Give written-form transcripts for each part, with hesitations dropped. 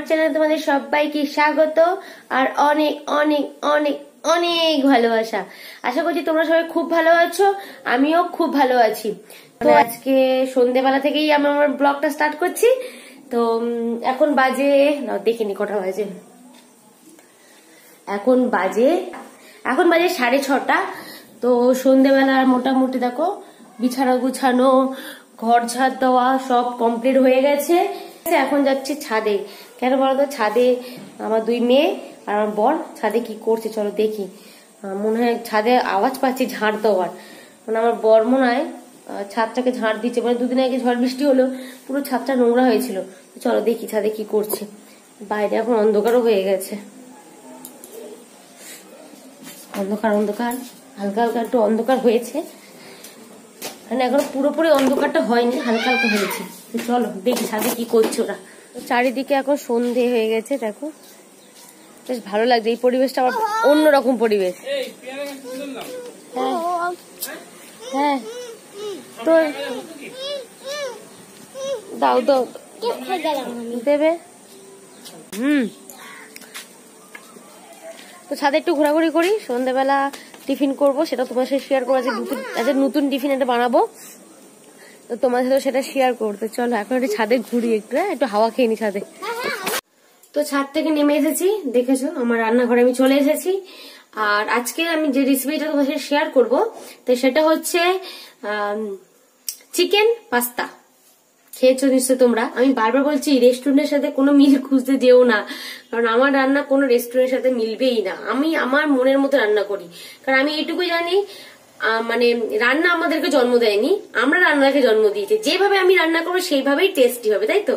চ্যানেলে তোমাদের সবাইকে স্বাগত আর অনেক অনেক অনেক অনেক ভালোবাসা। আশা করছি তোমরা সবাই খুব ভালো আছো, আমিও খুব ভালো আছি। তো আজকে সন্ধ্যেবেলা থেকেই আমি আমার ব্লগটা স্টার্ট করছি। তো এখন বাজে দেখিনি কটা বাজে, এখন বাজে 6:30। তো সন্ধ্যেবেলা মোটামুটি দেখো বিছানা গুছানো, ঘর ঝাড় দেওয়া সব কমপ্লিট হয়ে গেছে। এখন যাচ্ছি ছাদে। কেন বলতো, ছাদে আমার দুই মেয়ে আর আমার বর ছাদে কি করছে চলো দেখি। মনে হয় ছাদে আওয়াজ পাচ্ছি ঝাড় দেওয়ার, মানে আমার বর মনে হয় ছাদটাকে ঝাড় দিচ্ছে। মানে দুদিন আগে ঝড় বৃষ্টি হলো, পুরো ছাদটা নোংরা হয়েছিল। চলো দেখি ছাদে কি করছে। বাইরে এখন অন্ধকারও হয়ে গেছে, অন্ধকার অন্ধকার হালকা হালকা একটু অন্ধকার হয়েছে, মানে এখন পুরোপুরি অন্ধকারটা হয়নি, হালকা হালকা হয়েছে। চলো দেখি ছাদে কি করছে ওরা। চারিদিকে এখন সন্ধে হয়ে গেছে, দেখো বেশ ভালো লাগছে এই পরিবেশটা, আবার অন্যরকম পরিবেশ। হ্যাঁ তো দাও দাও দেবে। তো ছাদে একটু ঘোরাঘুরি করি, সন্ধ্যাবেলা টিফিন করব, সেটা তোমার সাথে শেয়ার করবো। নতুন টিফিন এটা বানাবো, তো তোমার সাথে সেটা শেয়ার করতে। চলো এখন একটু ছাদে ঘুরি, একটু হাওয়া খেয়ে নি ছাদে। তো ছাদ থেকে নেমে এসেছি, দেখেছো আমার রান্নাঘরে আমি চলে এসেছি। আর আজকে আমি যে রেসিপিটা তোমার সাথে শেয়ার করবো, তো সেটা হচ্ছে চিকেন পাস্তা। খেয়েছো নিশ্চয় তোমরা। আমি বারবার বলছি রেস্টুরেন্টের সাথে কোনো মিল খুঁজতে যেও না, কারণ আমার রান্না কোনো রেস্টুরেন্টের সাথে মিলবেই না। আমি আমার মনের মতো রান্না করি, কারণ আমি এইটুকু জানি, মানে রান্না আমাদেরকে জন্ম দেয়নি, আমরা রান্নাকে জন্ম দিয়েছি। যেভাবে আমি রান্না করবো সেইভাবেই টেস্টি হবে, তাই তো।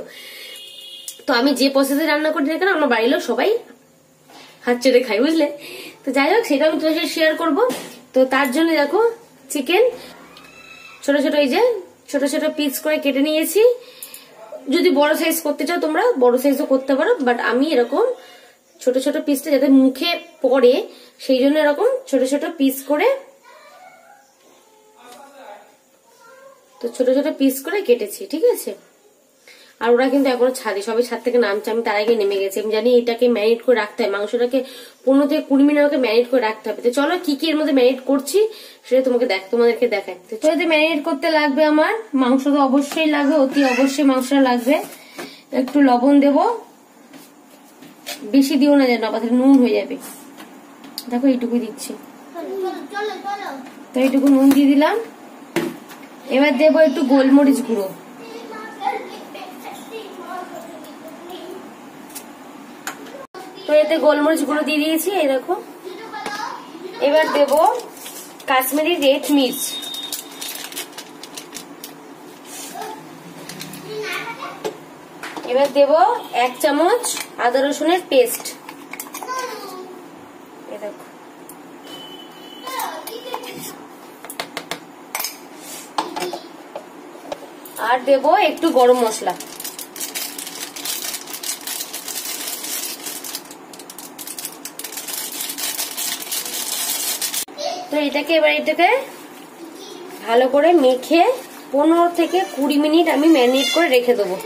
তো আমি যে প্রসেসে রান্না করি না কেন, আমার বাড়ির লোক সবাই হাত চেটে খাই, বুঝলে। তো যাই হোক, সেটা আমি তোমার সাথে শেয়ার করবো। তো তার জন্য দেখো চিকেন ছোট ছোট, এই যে ছোট ছোট পিস করে কেটে নিয়েছি। যদি বড় সাইজ করতে চাও তোমরা বড় সাইজও করতে পারো, বাট আমি এরকম ছোট ছোট পিসটা যাতে মুখে পড়ে সেই জন্য এরকম ছোট ছোট পিস করে, তো ছোট ছোট পিস করে কেটেছি, ঠিক আছে। আর ওরা কিন্তু এখনো ছাদে, সবাই ছাদ থেকে নামছে, আমি তার আগে নেমে গেছি। আমি জানি এটাকে ম্যারিনেট করে রাখতে হয়, মাংসটাকে 15 থেকে 20 মিনিট আমাকে ম্যারিনেট করে রাখতে হবে। তো চলো কি কি এর মধ্যে ম্যারিনেট করছি সেটা তোমাদেরকে দেখাই। তো এতে ম্যারিনেট করতে লাগবে আমার মাংস, তো অবশ্যই লাগবে, অতি অবশ্যই মাংসটা লাগবে। একটু লবণ দেব, বেশি দিও না যেন আবার নুন হয়ে যাবে। দেখো এইটুকু দিচ্ছি, তো এইটুকু নুন দিয়ে দিলাম। এবার দেবো একটু গোলমরিচ গুঁড়ো, তো এতে গোলমরিচ গুঁড়ো দিয়ে দিয়েছি, এই দেখো। এবার দেব কাশ্মীরি রেড মির্চ, এবার দেব 1 চামচ আদা রসুনের পেস্ট, এই দেখো। আর দেব একটু গরম মশলা, তো এটাকে ভালো করে মেখে 15 থেকে 20 মিনিট আমি ম্যারিনেট করে রেখে দেবো।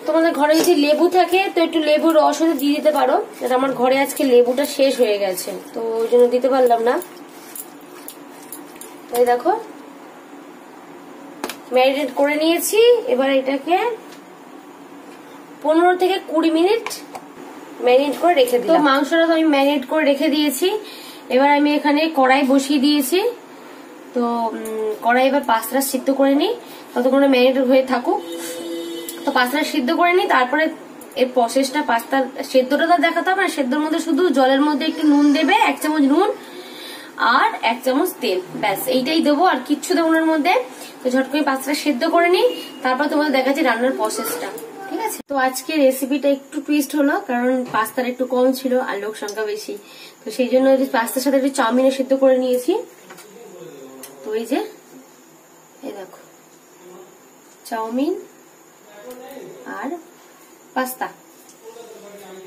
তোমাদের ঘরে যদি লেবু থাকে তো একটু লেবুর রস দিয়ে দিতে পারো, আমার ঘরে আজকে লেবুটা শেষ হয়ে গেছে, তো ওই জন্য দিতে পারলাম না। তাই দেখো ম্যারিনেট করে নিয়েছি। এবার এটাকে 15 থেকে 20 মিনিট ম্যারিনেট করে রেখে দিলাম। তো মাংসটা তো আমি ম্যারিনেট করে রেখে দিয়েছি। এবার আমি এখানে কড়াই বসিয়ে দিয়েছি, তো কড়াই এবার পাস্তাটা সিদ্ধ করে নিই, ততক্ষণে ম্যারিনেট হয়ে থাকুক। তো পাস্তাটা সিদ্ধ করে নিই, তারপরে এর প্রসেসটা, পাস্তার সেদ্ধটা তো দেখাতে হবে না। সেদ্ধর মধ্যে শুধু জলের মধ্যে একটু নুন দেবে, 1 চামচ নুন আর 1 চামচ তেল, ব্যাস এইটাই দেবো, আর কিচ্ছু দেবো ওর মধ্যে। তো ঝট করে পাস্তাটা সেদ্ধ করে নিই, তারপর তোমাদের দেখাচ্ছি রান্নার প্রসেসটা, ঠিক আছে। তো আজকে রেসিপিটা একটু টুইস্ট হলো, কারণ পাস্তাটা একটু কম ছিল আর লোক সংখ্যা বেশি, তো সেই জন্য পাস্তার সাথে একটু চাউমিনও সেদ্ধ করে নিয়েছি। তো এই যে এই দেখো চাউমিন আর পাস্তা,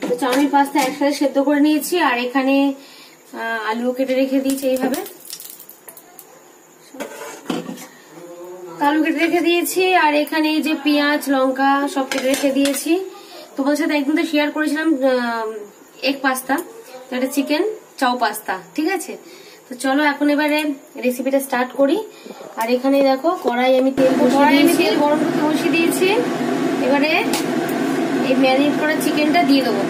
তো চাউমিন পাস্তা একসাথে সেদ্ধ করে নিয়েছি। আর এখানে আলুও কেটে রেখে দিয়েছি এইভাবে, আলু কেটে রেখে দিয়েছি। আর এখানে যে পেঁয়াজ লঙ্কা সব কেটে রেখে দিয়েছি। তোমাদের সাথে একদিন তো শেয়ার করেছিলাম এগ পাস্তা, একটা চিকেন চাউ পাস্তা, ঠিক আছে। তো চলো এখন এবারে রেসিপিটা স্টার্ট করি। আর এখানে দেখো কড়াই আমি তেল গরম করতে বসিয়ে দিয়েছি। এবারে এই ম্যারিনেট করা চিকেনটা দিয়ে দেবো।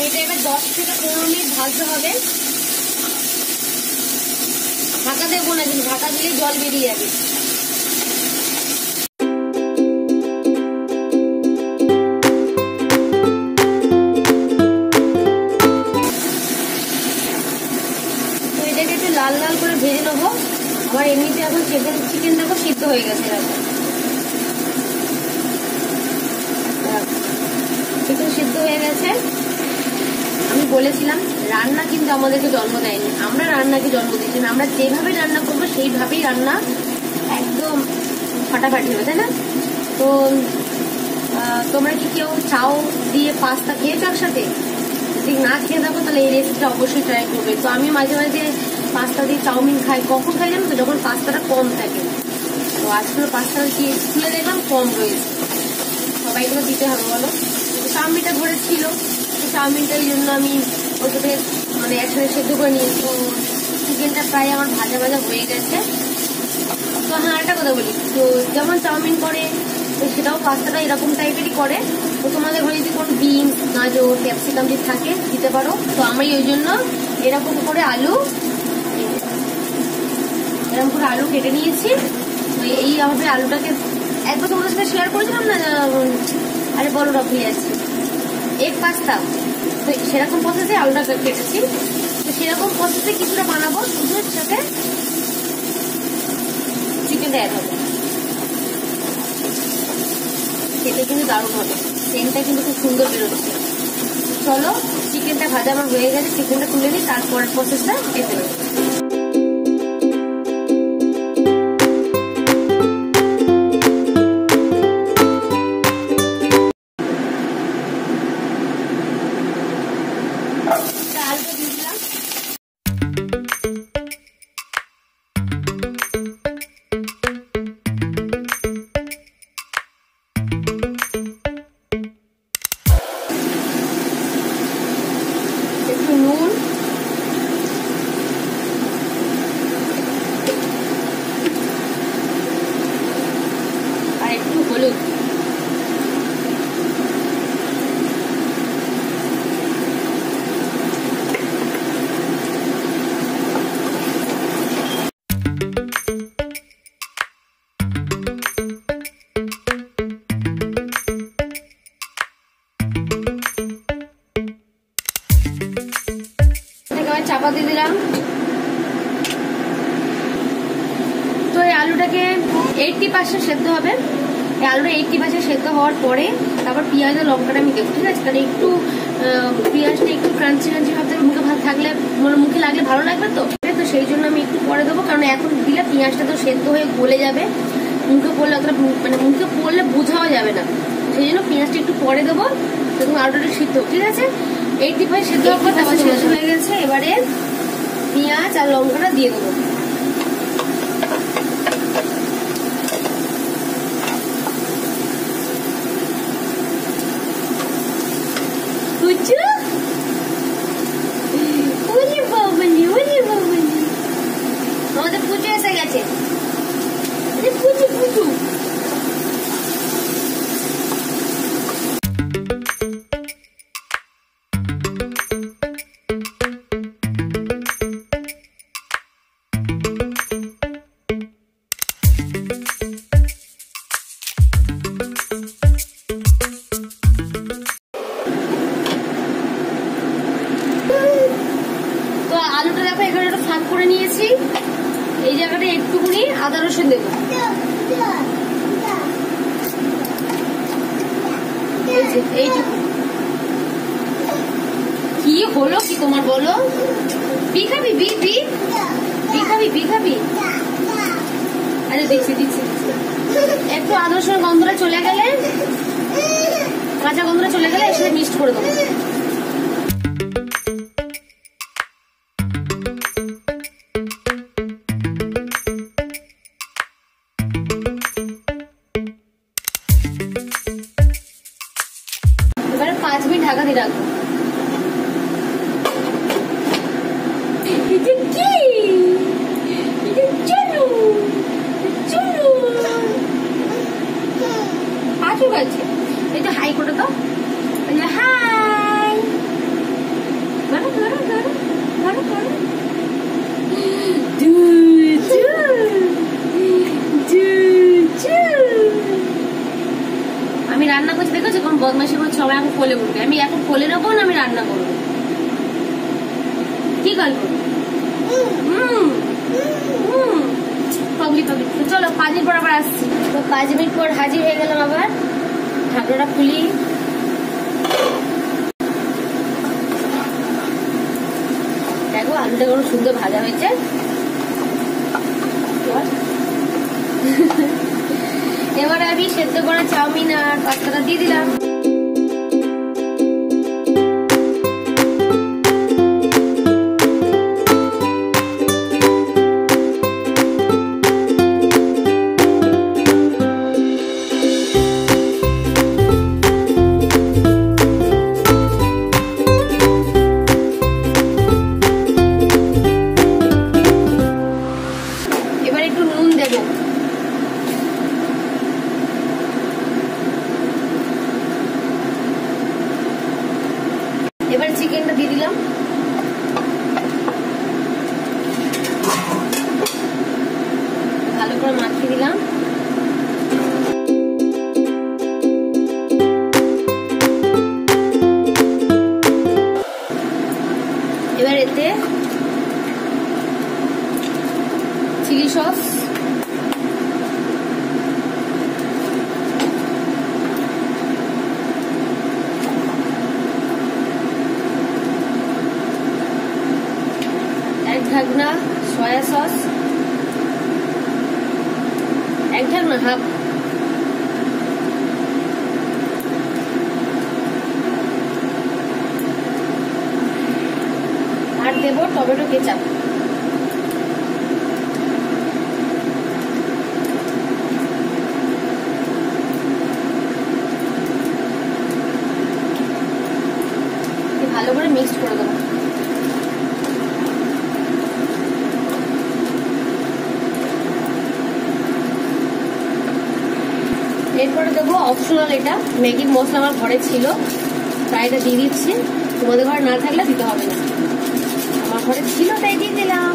এটা এবার 10 থেকে 15 মিনিট ভাজতে হবে। ঢাকা দেবো না, কিন্তু ঢাকা দিলে জল বেরিয়ে যাবে। তো এটাকে একটু লাল লাল করে ভেজে নেবো। আমার এমনিতে এখন চিকেন দেখো সিদ্ধ হয়ে গেছে, চিকেন সিদ্ধ হয়ে গেছে। আমি বলেছিলাম রান্না কিন্তু আমাদেরকে জন্ম দেয়নি, আমরা রান্নাকে জন্ম দিয়েছি। আমরা যেভাবে রান্না করবো সেইভাবেই রান্না একদম ফাটাফাটি হবে, তাই না? তো তোমরা কি কেউ চাউ দিয়ে পাস্তা খেয়েছো একসাথে? যদি না খেয়ে থাকো তাহলে এই রেসিপিটা অবশ্যই ট্রাই করবে। তো আমি মাঝে মাঝে পাস্তা দিয়ে চাউমিন খাই। কখন খাই জানো তো? যখন পাস্তাটা কম থাকে। তো আজকে পাস্তাটা দিয়ে খুলে দেখলাম কম রয়েছে, সবাইগুলো দিতে হবে বলো। চাউমিনটা ঘরে ছিল, চাউমিনটা এই জন্য আমি ওর সাথে মানে একসাথে সেদ্ধ করে নিই। তো চিকেনটা প্রায় আমার ভাজা ভাজা হয়ে গেছে। তো হ্যাঁ, একটা কথা বলি, তো যেমন চাউমিন করে তো সেটাও পাস্তাটা এরকম টাইপেরই করে। তো তোমাদের ঘরে যদি কোনো বিনস গাজর ক্যাপসিকাম যদি থাকে দিতে পারো। তো আমি ওই জন্য এরকম করে আলু কেটে নিয়েছি। তো এইভাবে আলুটাকে একবার তোমাদের সাথে শেয়ার করেছিলাম না, আরে বলো না ভুলে যাচ্ছি, এগ পাস্তা। তো সেরকম প্রসেসে আলুটা কেটেছি। তো সেরকম প্রসেসে কিছুটা বানাবো, শুধু সাথে চিকেনটা অ্যাড হবে। খেতে কিন্তু দারুণ হবে, সেন্টটা কিন্তু খুব সুন্দর বেরোচ্ছে। চলো চিকেনটা ভাজা আমার হয়ে গেছে, চিকেনটা তুলে নিই, তারপরের প্রসেসটা খেতে হবে। চাপা দিয়ে দিলাম। তো এই আলুটাকে 80% সেদ্ধ হবে। এই আলুটা 80% সেদ্ধ হওয়ার পরে তারপর পেঁয়াজ আর লঙ্কাটা আমি দেবো, ঠিক আছে? কারণ একটু পেঁয়াজটা একটু ক্রাঞ্চি ক্রাঞ্চি ভাবতে মুখে থাকলে মুখে লাগলে ভালো লাগবে। তো সেই জন্য আমি একটু পরে দেবো, কারণ এখন দিলে পেঁয়াজটা তো সেদ্ধ হয়ে গলে যাবে। মুখে পড়লে অতটা মানে মুখে পড়লে বোঝাও যাবে না, সেই জন্য পেঁয়াজটা একটু পরে দেবো। এবং আলুটা সিদ্ধ, ঠিক আছে? 85 সেদ্ধ হয়ে গেছে। এবারে পেঁয়াজ আর লঙ্কাটা দিয়ে দেবো। আমাদের পুজো এসে গেছে, পুজো পুজো। তো আলুটা দেখো এখানে একটা ফাঁক করে নিয়েছি। এই জায়গাটা একটুখানি আদা রসুন দেবো। এইটুকু কি হলো কি তোমার বলো? বি খাবি? বি বি বি খাবি? বি খাবি? আরে দিচ্ছি দিচ্ছি। একটু আদা রসুনের গন্ধটা চলে গেলে, কাঁচা গন্ধটা চলে গেলে এর সাথে মিক্সড করে দেবো। এবারে 5 মিনিট ঢাকা দিয়ে রাখবো। এটা হাই করে দাও। হাই ধরো ধরো ধরো ধরো ধরো। আমি রান্না করছি দেখো, যখন বদমাইশি করছি সবাই এখন কোলে উঠবে। আমি এখন কোলে নেবো না, আমি রান্না করবো। কি গল্প? Public public. তো চলো 5 মিনিট পর আবার আসছি। তো 5 মিনিট পর হাজির হয়ে গেলাম আবার। ঢাকনাটা খুলি। দেখো আলুটা কোনো সুন্দর ভাজা হয়েছে। এবার আমি সেদ্ধ করা চাউমিন আর পাস্তাটা দিয়ে দিলাম। এবার চিকেনটা দিয়ে দিলাম। ভালো করে মাখিয়ে দিলাম। এবার এতে চিলি সস, ঢাকনা সয়া সস, 1 ঢাকনা হাফ, আর দেব টমেটো কেচাপ। ভালো করে মিক্সড করে দেবো। এরপরে দেবো অপশনাল, এটা ম্যাগি মশলা আমার ঘরে ছিল তাই এটা দিয়ে দিচ্ছি। তোমাদের ঘরে না থাকলে দিতে হবে না, আমার ঘরে ছিল তাই দিয়ে দিলাম।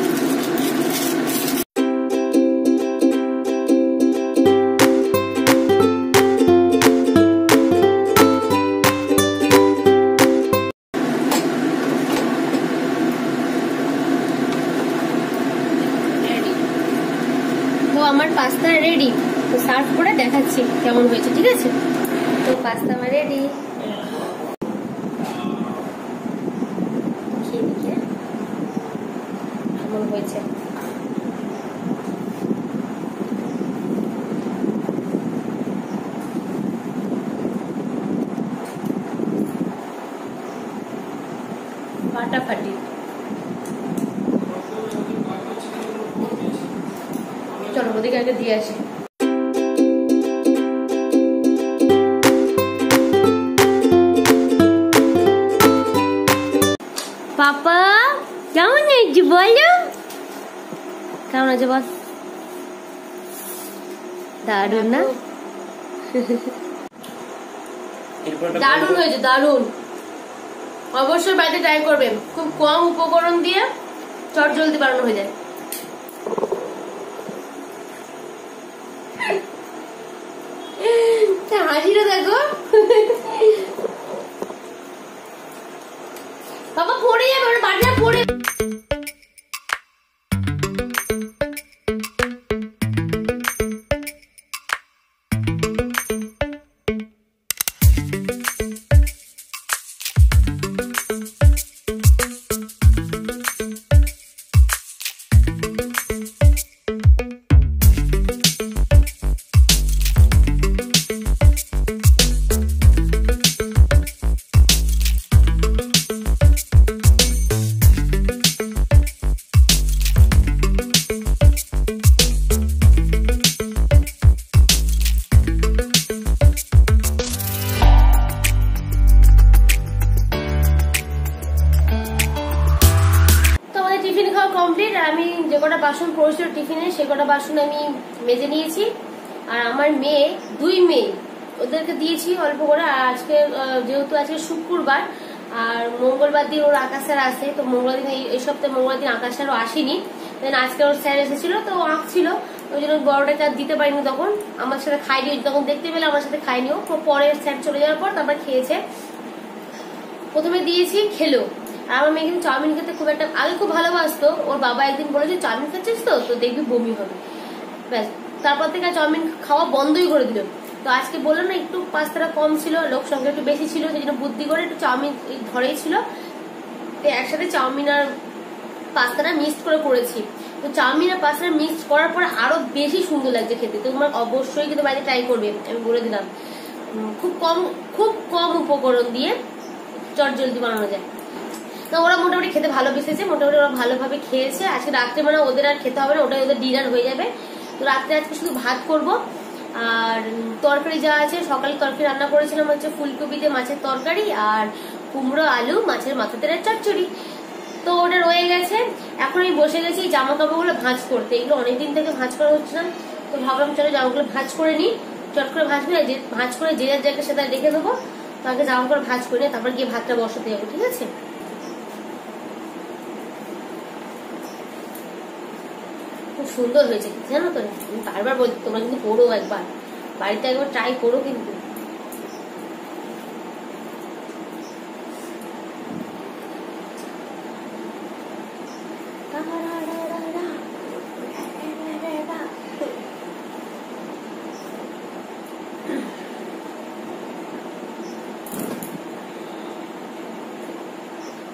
তো আমার পাস্তা রেডি। তো সার্ভ করে দেখাচ্ছি কেমন হয়েছে, ঠিক আছে? তো পাস্তা আমার রেডি। খেয়ে দেখে কেমন হয়েছে। ফাটাফাটি। চলো ওদিকে আগে দিয়ে আসি। পাপা কেমন হয়েছে বলো? কেমন আছে বল? দারুন না? দারুন হয়েছে, দারুন। অবশ্যই বাড়িতে ট্রাই করবেন। খুব কম উপকরণ দিয়ে চটজলদি বানানো হয়ে যায়। হাসিটা দেখো। বাবা পড়ে যাবে, বাড়িটা পড়ে। কটা বাসন আমি মেজে নিয়েছি। আর আমার মেয়ে, 2 মেয়ে, ওদেরকে দিয়েছি অল্প করে। আর আজকে যেহেতু আজকে শুক্রবার আর মঙ্গলবার দিন ওর আকাশ স্যার আসে, তো মঙ্গলবার দিন এই সপ্তাহে মঙ্গলবার দিন আকাশ স্যারও আসেনি। দেন আজকে ওর স্যার এসেছিল, তো আঁকছিল, ওই জন্য বড়টা চার দিতে পারিনি। তখন আমার সাথে খাইনি, যখন দেখতে পেলে আমার সাথে খাইনিও। পরে স্যার চলে যাওয়ার পর তারপর খেয়েছে। প্রথমে দিয়েছি, খেলো। আর আমার মেয়ে কিন্তু চাউমিন খেতে খুব একটা আগে খুব ভালোবাসতো। ওর বাবা একদিন বলেছে চাউমিন খাচ্ছিস তো দেখবি বমি হবে, ব্যাস তারপর থেকে চাউমিন খাওয়া বন্ধই করে দিল। তো আজকে বললো না একটু পাস্তাটা কম ছিল, লোক সংখ্যা একটু বেশি ছিল, সেই জন্য বুদ্ধি করে একটু চাউমিন ঘরেই ছিল, তো একসাথে চাউমিন আর পাস্তাটা মিক্সড করে করেছি। তো চাউমিন আর পাস্তাটা মিক্সড করার পরে আরো বেশি সুন্দর লাগছে খেতে। তো তোমরা অবশ্যই কিন্তু বাড়িতে ট্রাই করবে, আমি বলে দিলাম। খুব কম উপকরণ দিয়ে চটজলদি বানানো যায়। তো ওরা মোটামুটি খেতে ভালোবেসেছে, মোটামুটি ওরা ভালোভাবে খেয়েছে। আজকে রাত্রে মানে ওদের আর খেতে হবে না, ওটাই ওদের ডিনার হয়ে যাবে। তো রাত্রে আজকে শুধু ভাত করব। আর তরকারি যা আছে, সকালে তরকারি রান্না করেছিলাম হচ্ছে ফুলকপিতে মাছের তরকারি আর কুমড়ো আলু মাছের মাথা তেলের চচ্চড়ি, তো ওটা রয়ে গেছে। এখন আমি বসে গেছি জামা কাপড়গুলো ভাঁজ করতে। এগুলো অনেকদিন থেকে ভাঁজ করা হচ্ছে না, তো ভাবলাম চলো জামাগুলো ভাঁজ করে নিই। চট করে ভাঁজ করে যে যার জায়গায় সেটা রেখে দেবো। তো আগে জামা কাপড় ভাঁজ করে তারপর গিয়ে ভাতটা বসাতে যাবো, ঠিক আছে? খুব সুন্দর হয়েছে জানো তো, আমি বারবার বলছি তোমরা কিন্তু করো, একবার বাড়িতে একবার ট্রাই করো কিন্তু।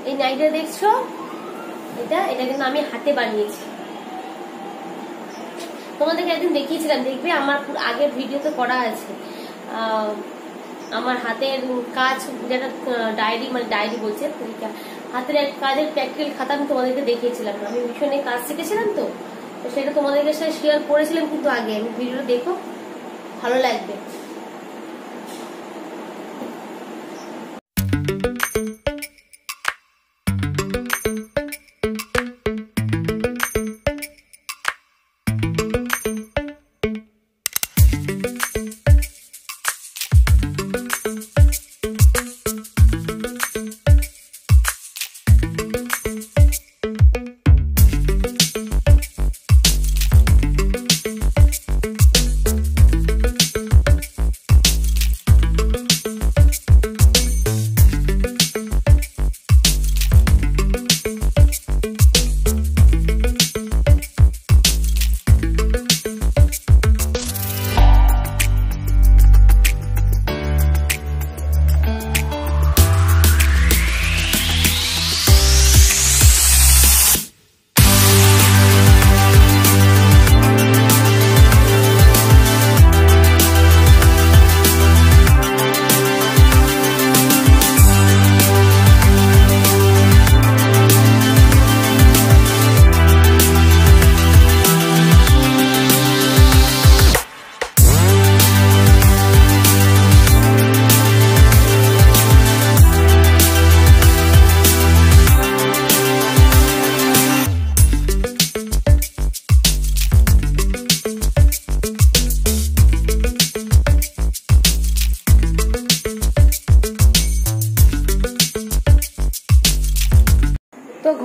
এই নাইটটা দেখছো, এটা কিন্তু আমি হাতে বানিয়েছি। তোমাদেরকে একদিন দেখিয়েছিলাম, দেখবে আমার আগের ভিডিওতে করা আছে। আমার হাতের কাজ যেটা ডায়েরি, মানে ডায়েরি বলছে হাতের এক কাজের প্র্যাকটিক্যাল খাতা আমি তোমাদেরকে দেখিয়েছিলাম। আমি ভীষণ কাজ শিখেছিলাম, তো সেটা তোমাদেরকে সাথে শেয়ার করেছিলাম কিন্তু আগে। আমি ভিডিওটা দেখো, ভালো লাগবে।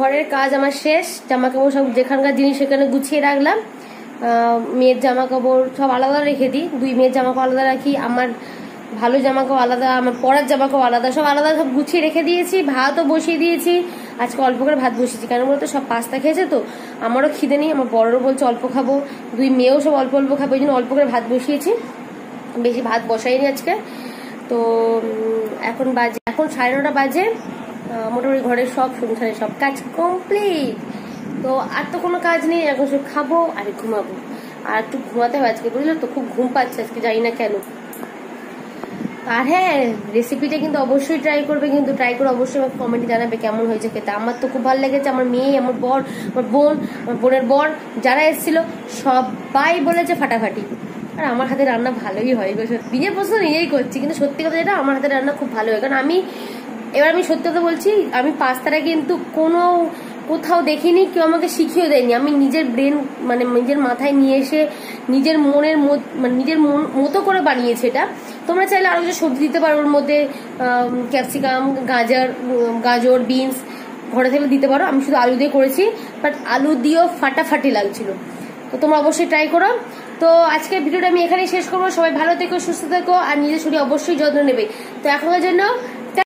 ঘরের কাজ আমার শেষ, জামা কাপড় সব যেখানকার জিনিস সেখানে গুছিয়ে রাখলাম। মেয়ের জামা কাপড় সব আলাদা রেখে দিই, 2 মেয়ের জামা কাপড় আলাদা রাখি, আমার ভালো জামা কাপড় আলাদা, আমার পরার জামা কাপড় আলাদা, সব আলাদা সব গুছিয়ে রেখে দিয়েছি। ভাতও বসিয়ে দিয়েছি, আজকে অল্প করে ভাত বসিয়েছি, কেন বলতো সব পাস্তা খেয়েছে, তো আমারও খিদে নেই, আমার বড়রও বলছে অল্প খাবো, 2 মেয়েও সব অল্প অল্প খাবো, ওই জন্য অল্প করে ভাত বসিয়েছি, বেশি ভাত বসাইনি আজকে। তো এখন 9:30 বাজে। মোটামুটি ঘরের সব সংসারের সব কাজ কমপ্লিট। তো আর তো কোনো কাজ নেই, এখন সব খাবো আর ঘুমাবো। আর একটু ঘুমাতে হবে আজকে, বুঝলো তো, খুব ঘুম পাচ্ছে আজকে, জানি না কেন। আর হ্যাঁ, রেসিপিটা কিন্তু অবশ্যই ট্রাই করবে, কিন্তু ট্রাই করে অবশ্যই আমাকে কমেন্টে জানাবে কেমন হয়েছে খেতে। আমার তো খুব ভালো লেগেছে, আমার মেয়ে, আমার বর, আমার বোন, আমার বোনের বর যারা এসেছিল সবাই বলেছে ফাটাফাটি। আর আমার হাতে রান্না ভালোই হয়, নিজের প্রশ্ন নিজেই করছি, কিন্তু সত্যি কথা যেটা, আমার হাতে রান্না খুব ভালো হয়। কারণ আমি সত্যি কথা বলছি, আমি পাস্তাটা কিন্তু কোনো কোথাও দেখিনি, কেউ আমাকে শিখিয়ে দেয়নি, আমি নিজের ব্রেন মানে নিজের মাথায় নিয়ে এসে নিজের মনের মানে নিজের মতো করে বানিয়েছি এটা। তোমরা চাইলে আরো কিছু সবজি দিতে পারো ওর মধ্যে, ক্যাপসিকাম, গাজর, বিনস ঘরে থেকে দিতে পারো। আমি শুধু আলু দিয়ে করেছি, বাট আলু দিয়েও ফাটাফাটি লাগছিল। তো তোমরা অবশ্যই ট্রাই করো। তো আজকের ভিডিওটা আমি এখানেই শেষ করবো। সবাই ভালো থেকো, সুস্থ থেকো, আর নিজের শরীর অবশ্যই যত্ন নেবে। তো এখনকার জন্য